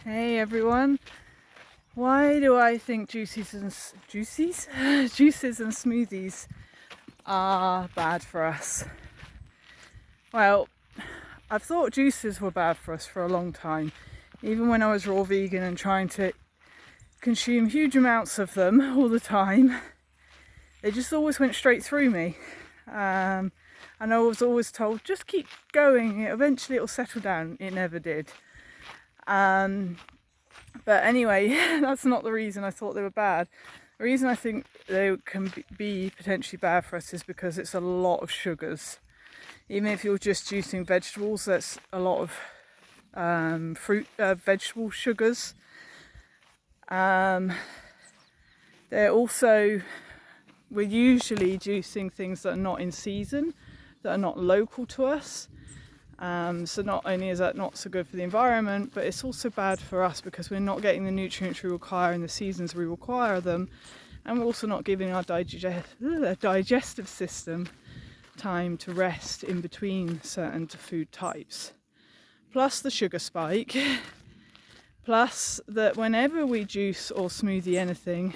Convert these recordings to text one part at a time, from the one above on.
Hey everyone, why do I think juices and smoothies are bad for us? Well, I've thought juices were bad for us for a long time, even when I was raw vegan and trying to consume huge amounts of them all the time. They just always went straight through me, and I was always told just keep going, eventually it'll settle down. It never did. But anyway, that's not the reason I thought they were bad. The reason I think they can be potentially bad for us is because it's a lot of sugars. Even if you're just juicing vegetables, that's a lot of vegetable sugars. We're usually juicing things that are not in season, that are not local to us. So not only is that not so good for the environment, but it's also bad for us because we're not getting the nutrients we require in the seasons we require them, and we're also not giving our digestive system time to rest in between certain food types. Plus the sugar spike, plus that whenever we juice or smoothie anything,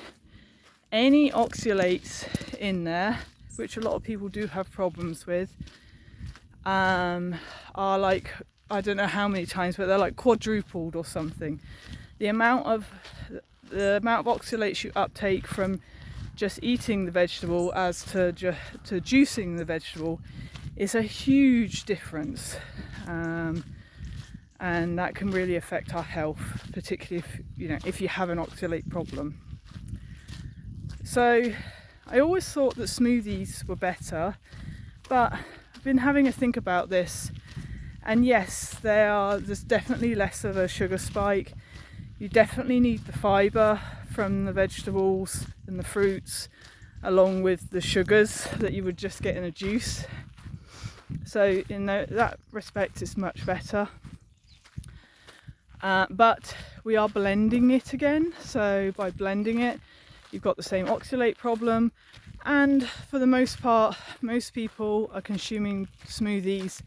any oxalates in there, which a lot of people do have problems with, are like, I don't know how many times, but they're like quadrupled or something. The amount of oxalates you uptake from just eating the vegetable as to juicing the vegetable is a huge difference, and that can really affect our health, particularly if you have an oxalate problem. So I always thought that smoothies were better, but I've been having a think about this, and yes, there's definitely less of a sugar spike. You definitely need the fibre from the vegetables and the fruits, along with the sugars that you would just get in a juice. So in that respect, it's much better. But we are blending it again, so by blending it, you've got the same oxalate problem. And for the most part, most people are consuming smoothies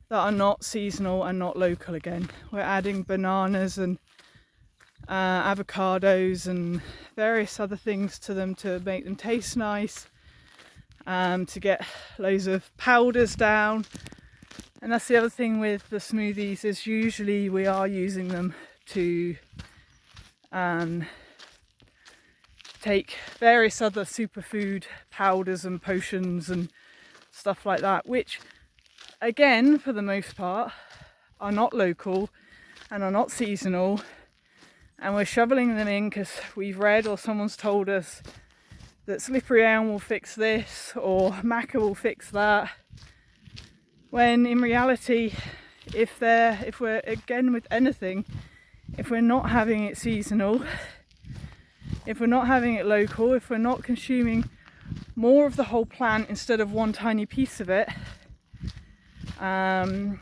that are not seasonal and not local again. We're adding bananas and avocados and various other things to them to make them taste nice, to get loads of powders down. And that's the other thing with the smoothies, is usually we are using them to take various other superfood powders and potions and stuff like that, which again, for the most part, are not local and are not seasonal, and we're shoveling them in because we've read or someone's told us that slippery elm will fix this or maca will fix that, when in reality, if we're again with anything, if we're not having it seasonal, if we're not having it local, if we're not consuming more of the whole plant instead of one tiny piece of it, then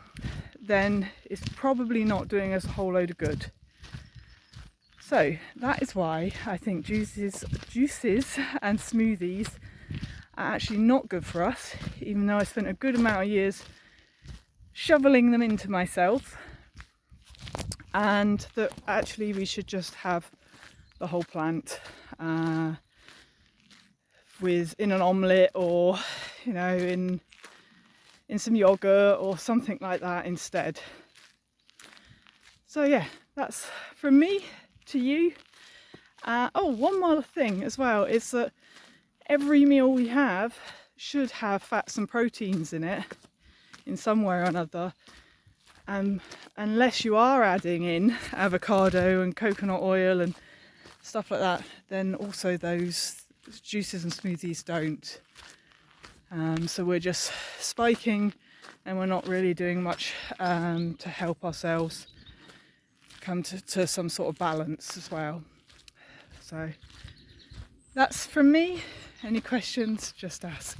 it's probably not doing us a whole load of good. So that is why I think juices and smoothies are actually not good for us, even though I spent a good amount of years shoveling them into myself, and that actually we should just have the whole plant in an omelette, or in some yogurt or something like that instead. So yeah, that's from me to you. One more thing as well is that every meal we have should have fats and proteins in it in some way or another, unless you are adding in avocado and coconut oil and stuff like that, then also those juices and smoothies don't. So we're just spiking, and we're not really doing much to help ourselves come to some sort of balance as well. So that's from me. Any questions, just ask.